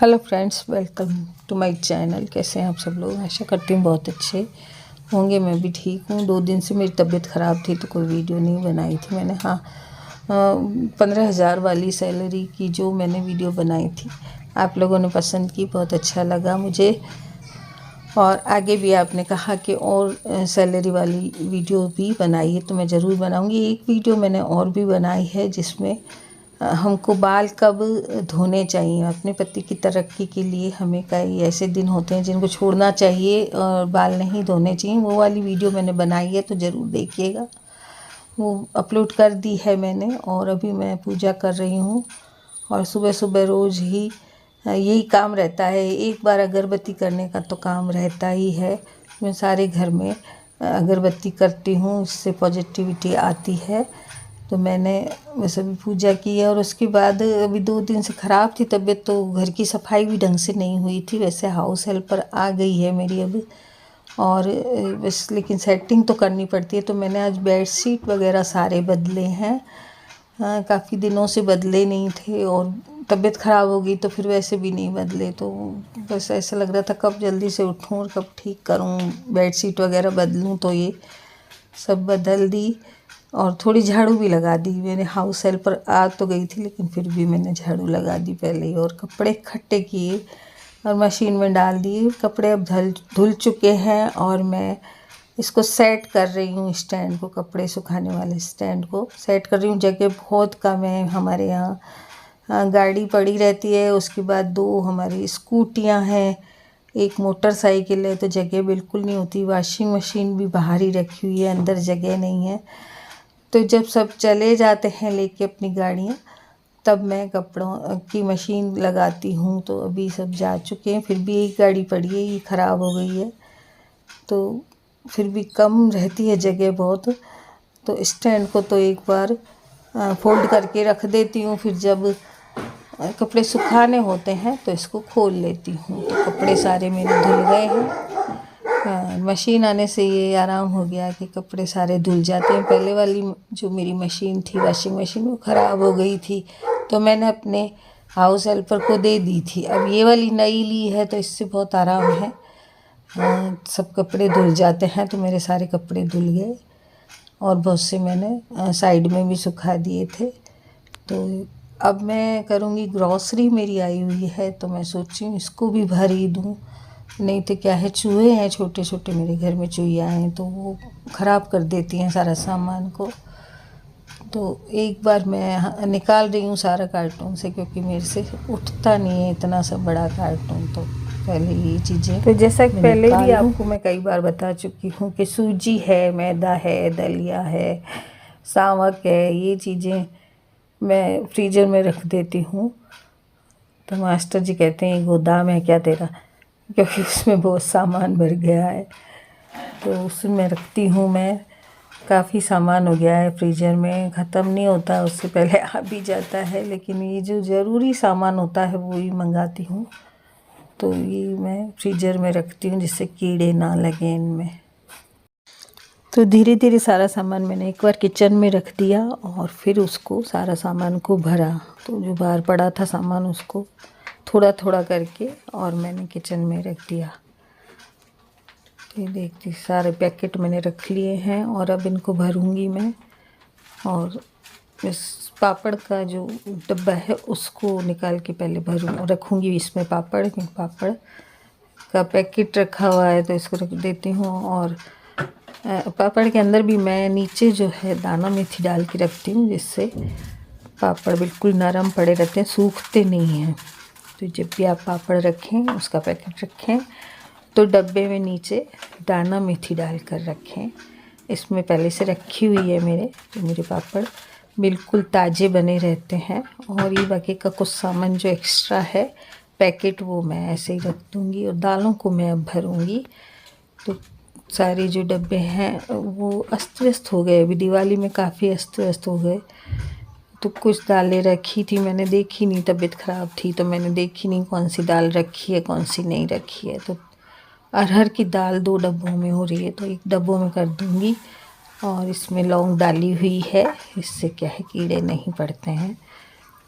Hello friends, welcome to my channel. कैसे हैं आप सब लोग? आशा करती हूँ बहुत अच्छे होंगे। मैं भी ठीक हूँ। 2 दिन से मेरी तबीयत ख़राब थी तो कोई वीडियो नहीं बनाई थी मैंने। हाँ, 15,000 वाली सैलरी की जो मैंने वीडियो बनाई थी, आप लोगों ने पसंद की, बहुत अच्छा लगा मुझे। और आगे भी आपने कहा कि और सैलरी वाली वीडियो भी बनाइए, तो मैं ज़रूर बनाऊँगी। एक वीडियो मैंने और भी बनाई है जिसमें हमको बाल कब धोने चाहिए। अपने पति की तरक्की के लिए हमें कई ऐसे दिन होते हैं जिनको छोड़ना चाहिए और बाल नहीं धोने चाहिए। वो वाली वीडियो मैंने बनाई है, तो ज़रूर देखिएगा। वो अपलोड कर दी है मैंने। और अभी मैं पूजा कर रही हूँ और सुबह सुबह रोज़ ही यही काम रहता है। एक बार अगरबत्ती करने का तो काम रहता ही है। मैं सारे घर में अगरबत्ती करती हूँ, इससे पॉजिटिविटी आती है। तो मैंने वैसे भी पूजा की है। और उसके बाद अभी 2 दिन से ख़राब थी तबीयत, तो घर की सफाई भी ढंग से नहीं हुई थी। वैसे हाउस हेल्पर आ गई है मेरी अब, और बस लेकिन सेटिंग तो करनी पड़ती है। तो मैंने आज बेडशीट वगैरह सारे बदले हैं। काफ़ी दिनों से बदले नहीं थे और तबीयत ख़राब हो गई तो फिर वैसे भी नहीं बदले। तो बस ऐसा लग रहा था कब जल्दी से उठूँ और कब ठीक करूँ, बेडशीट वगैरह बदलूँ। तो ये सब बदल दी और थोड़ी झाड़ू भी लगा दी। मेरे हाउस हेल्पर आ तो गई थी लेकिन फिर भी मैंने झाड़ू लगा दी पहले ही। और कपड़े इकट्ठे किए और मशीन में डाल दिए। कपड़े अब धुल चुके हैं और मैं इसको सेट कर रही हूँ। स्टैंड को, कपड़े सुखाने वाले स्टैंड को सेट कर रही हूँ। जगह बहुत कम है हमारे यहाँ। गाड़ी पड़ी रहती है, उसके बाद 2 हमारी स्कूटियाँ हैं, एक मोटरसाइकिल है, तो जगह बिल्कुल नहीं होती। वॉशिंग मशीन भी बाहर ही रखी हुई है, अंदर जगह नहीं है। तो जब सब चले जाते हैं लेके अपनी गाड़ियाँ, तब मैं कपड़ों की मशीन लगाती हूँ। तो अभी सब जा चुके हैं, फिर भी एक गाड़ी पड़ी है, ये ख़राब हो गई है। तो फिर भी कम रहती है जगह बहुत। तो स्टैंड को तो एक बार फोल्ड करके रख देती हूँ, फिर जब कपड़े सुखाने होते हैं तो इसको खोल लेती हूँ। तो कपड़े सारे मेरे धुल गए हैं। हाँ, मशीन आने से ये आराम हो गया कि कपड़े सारे धुल जाते हैं। पहले वाली जो मेरी मशीन थी, वॉशिंग मशीन, वो ख़राब हो गई थी तो मैंने अपने हाउस हेल्पर को दे दी थी। अब ये वाली नई ली है तो इससे बहुत आराम है। सब कपड़े धुल जाते हैं। तो मेरे सारे कपड़े धुल गए और बहुत से मैंने साइड में भी सुखा दिए थे। तो अब मैं करूँगी, ग्रॉसरी मेरी आई हुई है तो मैं सोची हूँ इसको भी भर ही दूँ। नहीं तो क्या है, चूहे हैं छोटे छोटे मेरे घर में, चूहियाँ हैं, तो वो ख़राब कर देती हैं सारा सामान को। तो एक बार मैं निकाल रही हूँ सारा कार्टून से, क्योंकि मेरे से उठता नहीं है इतना सब बड़ा कार्टून। तो पहले ये चीज़ें, तो जैसा कि पहले भी आपको मैं कई बार बता चुकी हूँ कि सूजी है, मैदा है, दलिया है, सावक है, ये चीज़ें मैं फ्रीज़र में रख देती हूँ। तो मास्टर जी कहते हैं ये गोदाम है क्या तेरा, क्योंकि उसमें बहुत सामान भर गया है। तो उसमें रखती हूँ मैं। काफ़ी सामान हो गया है फ्रीज़र में, ख़त्म नहीं होता, उससे पहले आ भी जाता है। लेकिन ये जो ज़रूरी सामान होता है वो ही मंगाती हूँ। तो ये मैं फ्रीज़र में रखती हूँ जिससे कीड़े ना लगें इनमें। तो धीरे धीरे सारा सामान मैंने एक बार किचन में रख दिया और फिर उसको सारा सामान को भरा। तो जो बाहर पड़ा था सामान उसको थोड़ा थोड़ा करके और मैंने किचन में रख दिया। ये देखती, सारे पैकेट मैंने रख लिए हैं और अब इनको भरूंगी मैं। और इस पापड़ का जो डब्बा है उसको निकाल के पहले रखूंगी इसमें। पापड़ का पैकेट रखा हुआ है तो इसको रख देती हूँ। और पापड़ के अंदर भी मैं नीचे जो है दाना मेथी डाल के रखती हूँ, जिससे पापड़ बिल्कुल नरम पड़े रहते हैं, सूखते नहीं हैं। तो जब भी आप पापड़ रखें, उसका पैकेट रखें, तो डब्बे में नीचे दाना मेथी डाल कर रखें। इसमें पहले से रखी हुई है मेरे, तो मेरे पापड़ बिल्कुल ताज़े बने रहते हैं। और ये बाकी का कुछ सामान जो एक्स्ट्रा है पैकेट, वो मैं ऐसे ही रख दूँगी। और दालों को मैं अब भरूँगी। तो सारे जो डब्बे हैं वो अस्त व्यस्त हो गए, अभी दिवाली में काफ़ी अस्त व्यस्त हो गए। तो कुछ दालें रखी थी मैंने, देखी नहीं, तबीयत ख़राब थी तो मैंने देखी नहीं कौन सी दाल रखी है कौन सी नहीं रखी है। तो अरहर की दाल 2 डब्बों में हो रही है तो 1 डब्बों में कर दूँगी। और इसमें लौंग डाली हुई है, इससे क्या है कीड़े नहीं पड़ते हैं।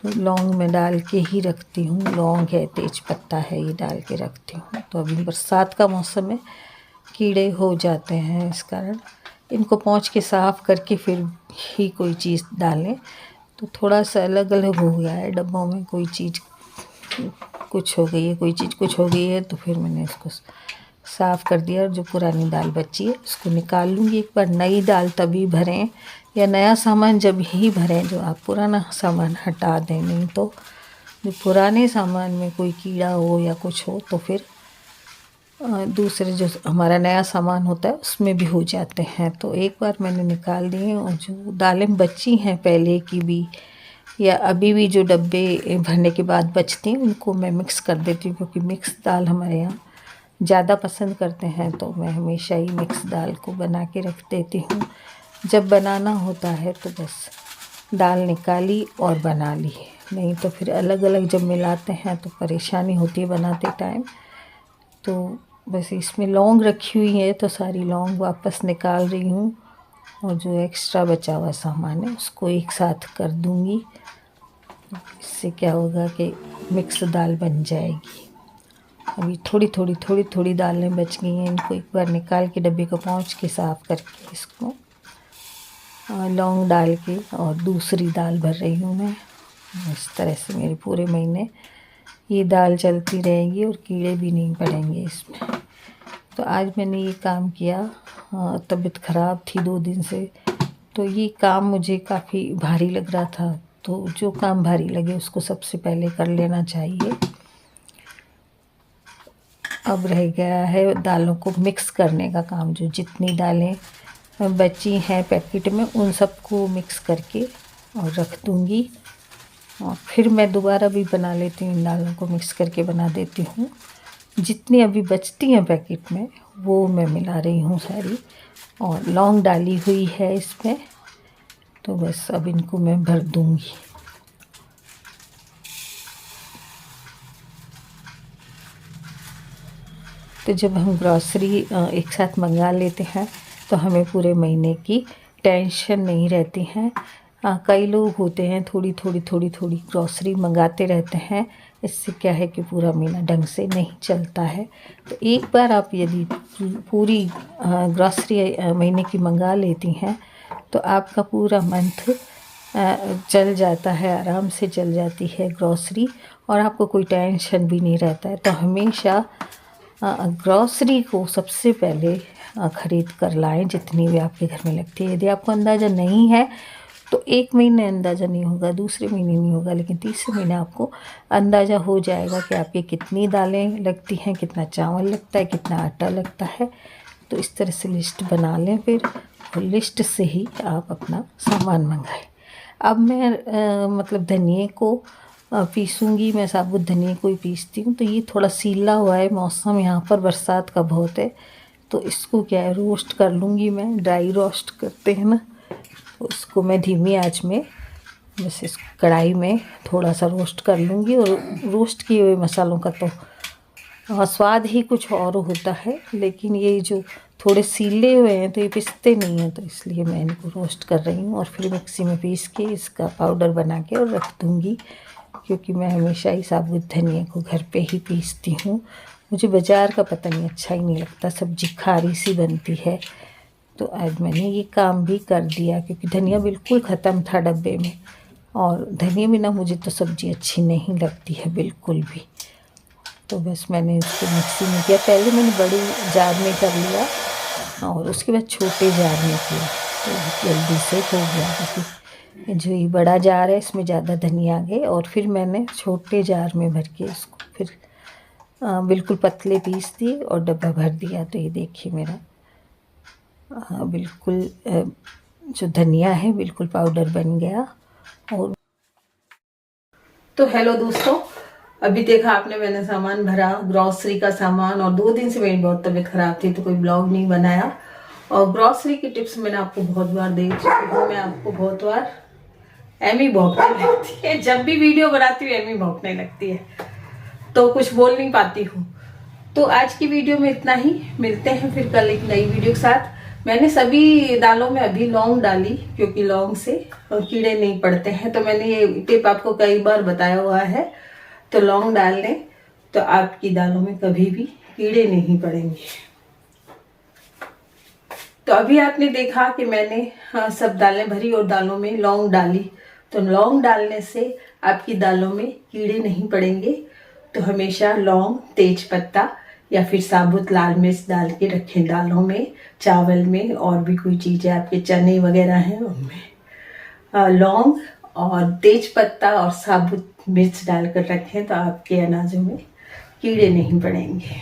तो लौंग में डाल के ही रखती हूँ। लौंग है, तेज पत्ता है, ये डाल के रखती हूँ। तो अभी बरसात का मौसम है, कीड़े हो जाते हैं, इस कारण इनको पोंछ के साफ़ करके फिर ही कोई चीज़ डालें। तो थोड़ा सा अलग अलग हो गया है डब्बों में, कोई चीज़ कुछ हो गई है, कोई चीज़ कुछ हो गई है, तो फिर मैंने इसको साफ़ कर दिया। और जो पुरानी दाल बची है उसको निकाल लूँगी। एक बार नई दाल तभी भरें या नया सामान जब ही भरें जो आप पुराना सामान हटा दें, नहीं तो जो पुराने सामान में कोई कीड़ा हो या कुछ हो तो फिर दूसरे जो हमारा नया सामान होता है उसमें भी हो जाते हैं। तो एक बार मैंने निकाल दिए। और जो दालें बची हैं पहले की भी या अभी भी जो डब्बे भरने के बाद बचती हैं उनको मैं मिक्स कर देती हूँ, क्योंकि मिक्स दाल हमारे यहाँ ज़्यादा पसंद करते हैं। तो मैं हमेशा ही मिक्स दाल को बना के रख देती हूँ। जब बनाना होता है तो बस दाल निकाली और बना ली, नहीं तो फिर अलग अलग जब मिलाते हैं तो परेशानी होती है बनाते टाइम। तो बस इसमें लौंग रखी हुई है तो सारी लौंग वापस निकाल रही हूँ, और जो एक्स्ट्रा बचा हुआ सामान है उसको एक साथ कर दूँगी। इससे क्या होगा कि मिक्स दाल बन जाएगी। अभी थोड़ी थोड़ी दालें बच गई हैं, इनको एक बार निकाल के डब्बे को पोंछ के साफ़ करके इसको लौंग डाल के और दूसरी दाल भर रही हूँ मैं। इस तरह से मेरे पूरे महीने ये दाल चलती रहेगी और कीड़े भी नहीं पड़ेंगे इसमें। तो आज मैंने ये काम किया। तबीयत ख़राब थी 2 दिन से, तो ये काम मुझे काफ़ी भारी लग रहा था। तो जो काम भारी लगे उसको सबसे पहले कर लेना चाहिए। अब रह गया है दालों को मिक्स करने का काम। जो जितनी दालें बची हैं पैकेट में उन सबको मिक्स करके और रख दूँगी। और फिर मैं दोबारा भी बना लेती हूँ, इन दालों को मिक्स करके बना देती हूँ। जितनी अभी बचती हैं पैकेट में वो मैं मिला रही हूँ सारी, और लौंग डाली हुई है इसमें। तो बस अब इनको मैं भर दूँगी। तो जब हम ग्रॉसरी एक साथ मंगा लेते हैं तो हमें पूरे महीने की टेंशन नहीं रहती है। कई लोग होते हैं थोड़ी थोड़ी ग्रॉसरी मंगाते रहते हैं, इससे क्या है कि पूरा महीना ढंग से नहीं चलता है। तो एक बार आप यदि पूरी ग्रॉसरी महीने की मंगा लेती हैं तो आपका पूरा मंथ चल जाता है, आराम से चल जाती है ग्रॉसरी, और आपको कोई टेंशन भी नहीं रहता है। तो हमेशा ग्रॉसरी को सबसे पहले ख़रीद कर लाएं, जितनी भी आपके घर में लगती है। यदि आपको अंदाज़ा नहीं है तो 1 महीने अंदाज़ा नहीं होगा, दूसरे महीने नहीं होगा, लेकिन तीसरे महीने आपको अंदाज़ा हो जाएगा कि आपकी कितनी दालें लगती हैं, कितना चावल लगता है, कितना आटा लगता है। तो इस तरह से लिस्ट बना लें, फिर लिस्ट से ही आप अपना सामान मंगाएं। अब मैं मतलब धनिए को पीसूँगी। मैं साबुत धनिए को ही पीसती हूँ। तो ये थोड़ा सीला हुआ है, मौसम यहाँ पर बरसात का बहुत है, तो इसको क्या है रोस्ट कर लूँगी मैं। ड्राई रोस्ट करते हैं ना, उसको मैं धीमी आंच में बस इस कढ़ाई में थोड़ा सा रोस्ट कर लूँगी। और रोस्ट किए हुए मसालों का तो स्वाद ही कुछ और होता है, लेकिन ये जो थोड़े सीले हुए हैं तो ये पिसते नहीं हैं, तो इसलिए मैं इनको रोस्ट कर रही हूँ। और फिर मिक्सी में पीस के इसका पाउडर बना के और रख दूँगी, क्योंकि मैं हमेशा ही साबुत धनिया को घर पे ही पीसती हूँ। मुझे बाज़ार का पता नहीं अच्छा ही नहीं लगता, सब्ज़ी खारी सी बनती है। तो आज मैंने ये काम भी कर दिया, क्योंकि धनिया बिल्कुल ख़त्म था डब्बे में, और धनिया बिना मुझे तो सब्ज़ी अच्छी नहीं लगती है बिल्कुल भी। तो बस मैंने इसको मिक्सी में किया। पहले मैंने बड़ी जार में कर लिया और उसके बाद छोटे जार में किया, तो जल्दी से हो गया। क्योंकि जो ये बड़ा जार है इसमें ज़्यादा धनिया आ गए, और फिर मैंने छोटे जार में भर के इसको फिर बिल्कुल पतले पीस दिए और डब्बा भर दिया। तो ये देखिए मेरा बिल्कुल जो धनिया है बिल्कुल पाउडर बन गया। और तो हेलो दोस्तों, अभी देखा आपने मैंने सामान भरा, ग्रॉसरी का सामान, और 2 दिन से मेरी बहुत तबीयत ख़राब थी तो कोई ब्लॉग नहीं बनाया। और ग्रॉसरी की टिप्स मैंने आपको बहुत बार दे चुकी हूँ। मैं आपको बहुत बार एमी भौंकने लगती है, जब भी वीडियो बनाती हूँ एमी भौंकने लगती है, तो कुछ बोल नहीं पाती हूँ। तो आज की वीडियो में इतना ही, मिलते हैं फिर कल एक नई वीडियो के साथ। मैंने सभी दालों में अभी लौंग डाली क्योंकि लौंग से कीड़े नहीं पड़ते हैं, तो मैंने ये टिप आपको कई बार बताया हुआ है। तो लौंग डाल लें तो आपकी दालों में कभी भी कीड़े नहीं पड़ेंगे। तो अभी आपने देखा कि मैंने सब दालें भरी और दालों में लौंग डाली। तो लौंग डालने से आपकी दालों में कीड़े नहीं पड़ेंगे। तो हमेशा लौंग, तेज पत्ता या फिर साबुत लाल मिर्च डाल के रखें दालों में, चावल में, और भी कोई चीज़ें आपके चने वगैरह हैं उनमें लौंग और तेज पत्ता और साबुत मिर्च डालकर रखें तो आपके अनाजों में कीड़े नहीं पड़ेंगे।